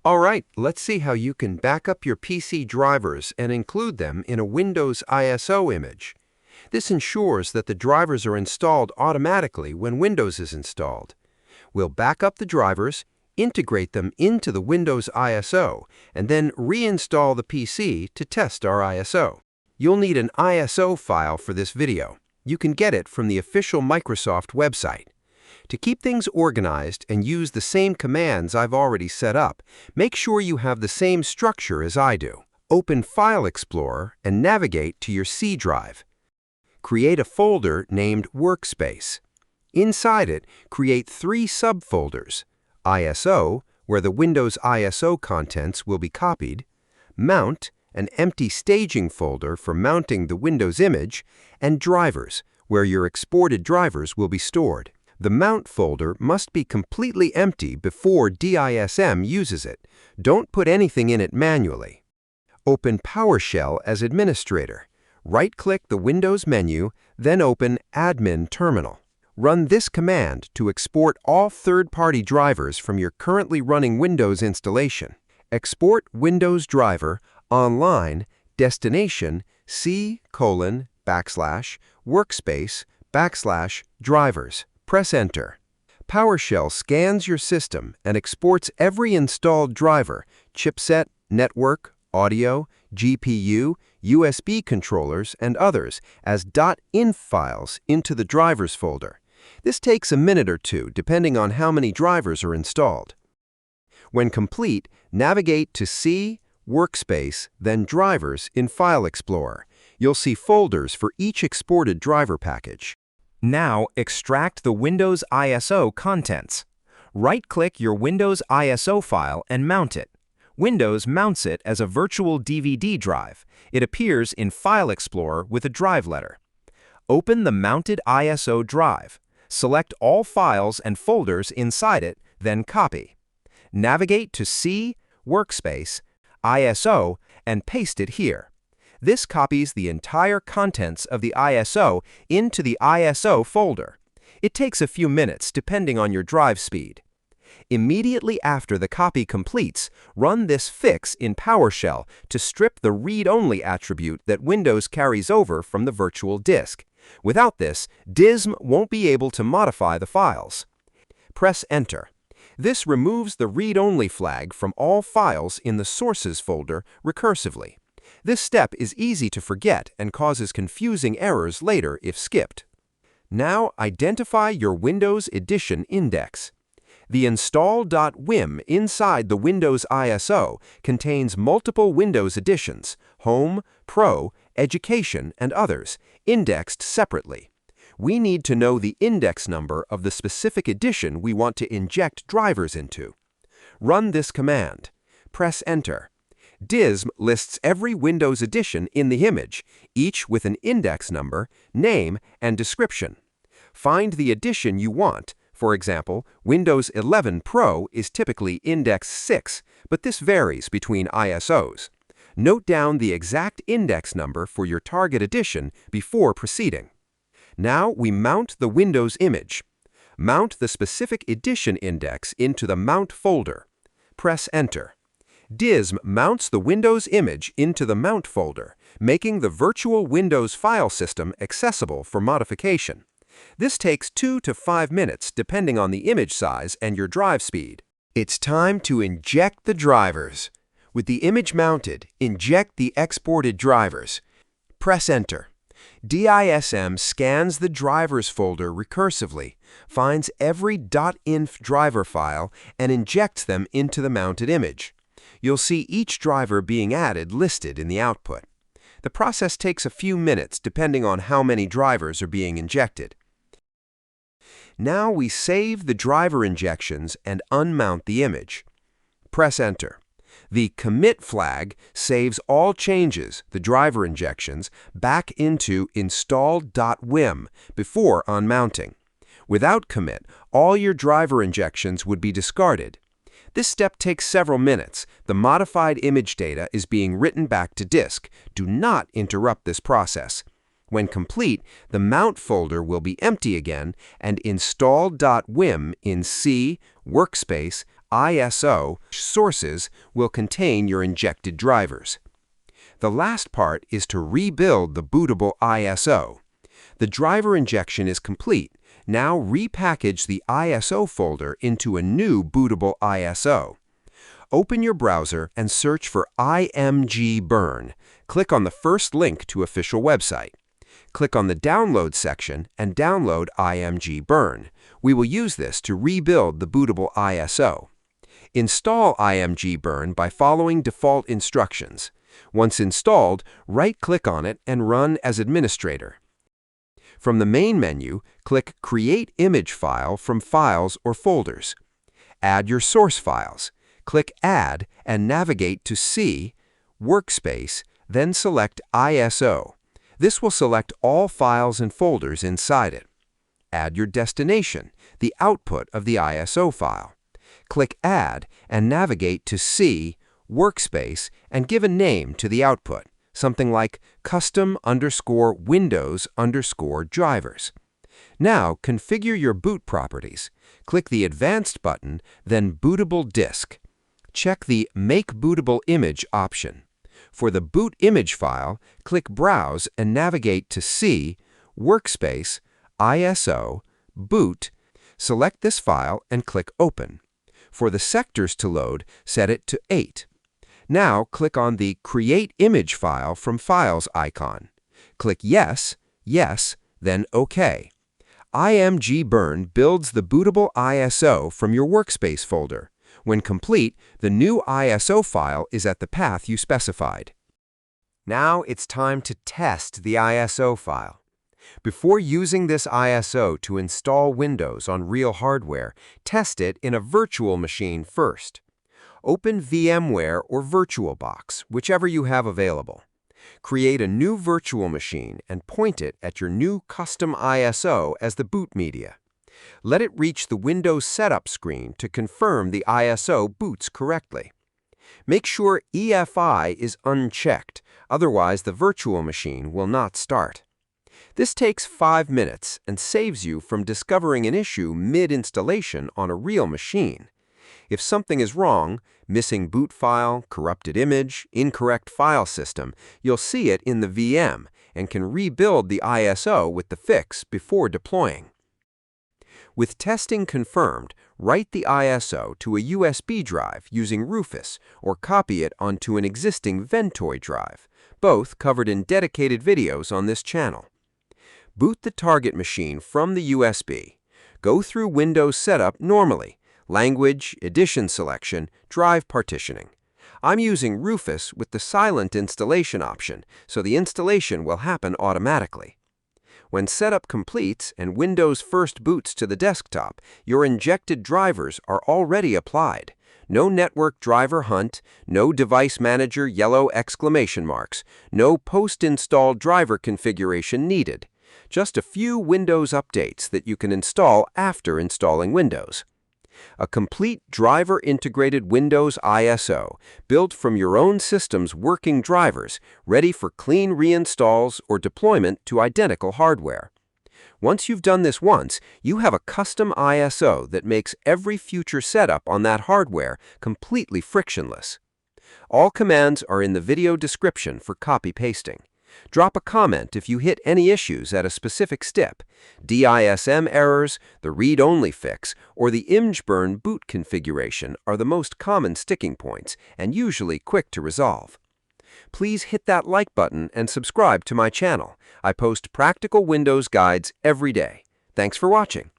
Alright, let's see how you can back up your PC drivers and include them in a Windows ISO image. This ensures that the drivers are installed automatically when Windows is installed. We'll back up the drivers, integrate them into the Windows ISO, and then reinstall the PC to test our ISO. You'll need an ISO file for this video. You can get it from the official Microsoft website. To keep things organized and use the same commands I've already set up, make sure you have the same structure as I do. Open File Explorer and navigate to your C drive. Create a folder named WorkSpace. Inside it, create 3 subfolders: ISO, where the Windows ISO contents will be copied; Mount, an empty staging folder for mounting the Windows image; and Drivers, where your exported drivers will be stored. The Mount folder must be completely empty before DISM uses it. Don't put anything in it manually. Open PowerShell as administrator. Right-click the Windows menu, then open Admin Terminal. Run this command to export all third-party drivers from your currently running Windows installation. Export-windowsdriver, online, destination, c:/workspace/drivers. Press Enter. PowerShell scans your system and exports every installed driver, chipset, network, audio, GPU, USB controllers, and others as .inf files into the drivers folder. This takes a minute or two, depending on how many drivers are installed. When complete, navigate to C, Workspace, then Drivers in File Explorer. You'll see folders for each exported driver package. Now, extract the Windows ISO contents. Right-click your Windows ISO file and mount it. Windows mounts it as a virtual DVD drive. It appears in File Explorer with a drive letter. Open the mounted ISO drive. Select all files and folders inside it, then copy. Navigate to C, Workspace, ISO, and paste it here. This copies the entire contents of the ISO into the ISO folder. It takes a few minutes depending on your drive speed. Immediately after the copy completes, run this fix in PowerShell to strip the read-only attribute that Windows carries over from the virtual disk. Without this, DISM won't be able to modify the files. Press Enter. This removes the read-only flag from all files in the Sources folder recursively. This step is easy to forget and causes confusing errors later if skipped. Now identify your Windows Edition index. The install.wim inside the Windows ISO contains multiple Windows editions, Home, Pro, Education, and others, indexed separately. We need to know the index number of the specific edition we want to inject drivers into. Run this command. Press Enter. DISM lists every Windows edition in the image, each with an index number, name, and description. Find the edition you want. For example, Windows 11 Pro is typically index 6, but this varies between ISOs. Note down the exact index number for your target edition before proceeding. Now we mount the Windows image. Mount the specific edition index into the Mount folder. Press Enter. DISM mounts the Windows image into the Mount folder, making the virtual Windows file system accessible for modification. This takes 2 to 5 minutes depending on the image size and your drive speed. It's time to inject the drivers. With the image mounted, inject the exported drivers. Press Enter. DISM scans the drivers folder recursively, finds every .inf driver file, and injects them into the mounted image. You'll see each driver being added listed in the output. The process takes a few minutes depending on how many drivers are being injected. Now we save the driver injections and unmount the image. Press Enter. The commit flag saves all changes, the driver injections, back into install.wim before unmounting. Without commit, all your driver injections would be discarded. This step takes several minutes. The modified image data is being written back to disk. Do not interrupt this process. When complete, the Mount folder will be empty again, and install.wim in C, Workspace, ISO sources will contain your injected drivers. The last part is to rebuild the bootable ISO. The driver injection is complete. Now repackage the ISO folder into a new bootable ISO. Open your browser and search for ImgBurn. Click on the first link to official website. Click on the Download section and download ImgBurn. We will use this to rebuild the bootable ISO. Install ImgBurn by following default instructions. Once installed, right-click on it and run as administrator. From the main menu, click Create Image File from Files or Folders. Add your source files. Click Add and navigate to C, WorkSpace, then select ISO. This will select all files and folders inside it. Add your destination, the output of the ISO file. Click Add and navigate to C, WorkSpace, and give a name to the output, something like custom_windows_drivers. Now configure your boot properties. Click the Advanced button, then Bootable Disk. Check the Make Bootable Image option. For the boot image file, click Browse and navigate to C, WorkSpace, ISO, Boot. Select this file and click Open. For the sectors to load, set it to 8. Now click on the Create Image File from Files icon. Click Yes, Yes, then OK. ImgBurn builds the bootable ISO from your WorkSpace folder. When complete, the new ISO file is at the path you specified. Now it's time to test the ISO file. Before using this ISO to install Windows on real hardware, test it in a virtual machine first. Open VMware or VirtualBox, whichever you have available. Create a new virtual machine and point it at your new custom ISO as the boot media. Let it reach the Windows Setup screen to confirm the ISO boots correctly. Make sure EFI is unchecked, otherwise the virtual machine will not start. This takes 5 minutes and saves you from discovering an issue mid-installation on a real machine. If something is wrong, missing boot file, corrupted image, incorrect file system, you'll see it in the VM and can rebuild the ISO with the fix before deploying. With testing confirmed, write the ISO to a USB drive using Rufus or copy it onto an existing Ventoy drive, both covered in dedicated videos on this channel. Boot the target machine from the USB. Go through Windows Setup normally, language, edition selection, drive partitioning. I'm using Rufus with the silent installation option, so the installation will happen automatically. When setup completes and Windows first boots to the desktop, your injected drivers are already applied. No network driver hunt, no device manager yellow exclamation marks, no post-install driver configuration needed. Just a few Windows updates that you can install after installing Windows. A complete driver-integrated Windows ISO, built from your own system's working drivers, ready for clean reinstalls or deployment to identical hardware. Once you've done this once, you have a custom ISO that makes every future setup on that hardware completely frictionless. All commands are in the video description for copy-pasting. Drop a comment if you hit any issues at a specific step. DISM errors, the read-only fix, or the ImgBurn boot configuration are the most common sticking points and usually quick to resolve. Please hit that like button and subscribe to my channel. I post practical Windows guides every day. Thanks for watching.